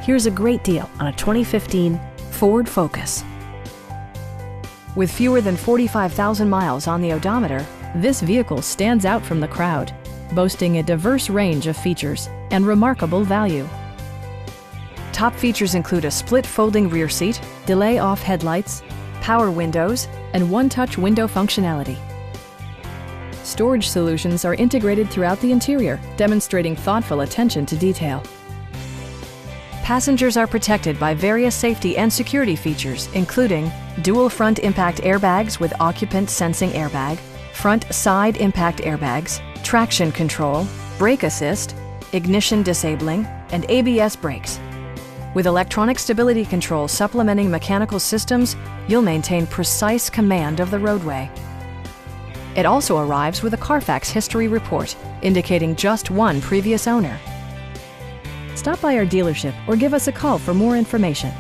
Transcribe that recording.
Here's a great deal on a 2015 Ford Focus. With fewer than 45,000 miles on the odometer, this vehicle stands out from the crowd, boasting a diverse range of features and remarkable value. Top features include a split folding rear seat, delay-off headlights, power windows, and one-touch window functionality. Storage solutions are integrated throughout the interior, demonstrating thoughtful attention to detail. Passengers are protected by various safety and security features, including dual front impact airbags with occupant sensing airbag, front side impact airbags, traction control, brake assist, ignition disabling, and ABS brakes. With electronic stability control supplementing mechanical systems, you'll maintain precise command of the roadway. It also arrives with a Carfax history report, indicating just one previous owner. Stop by our dealership or give us a call for more information.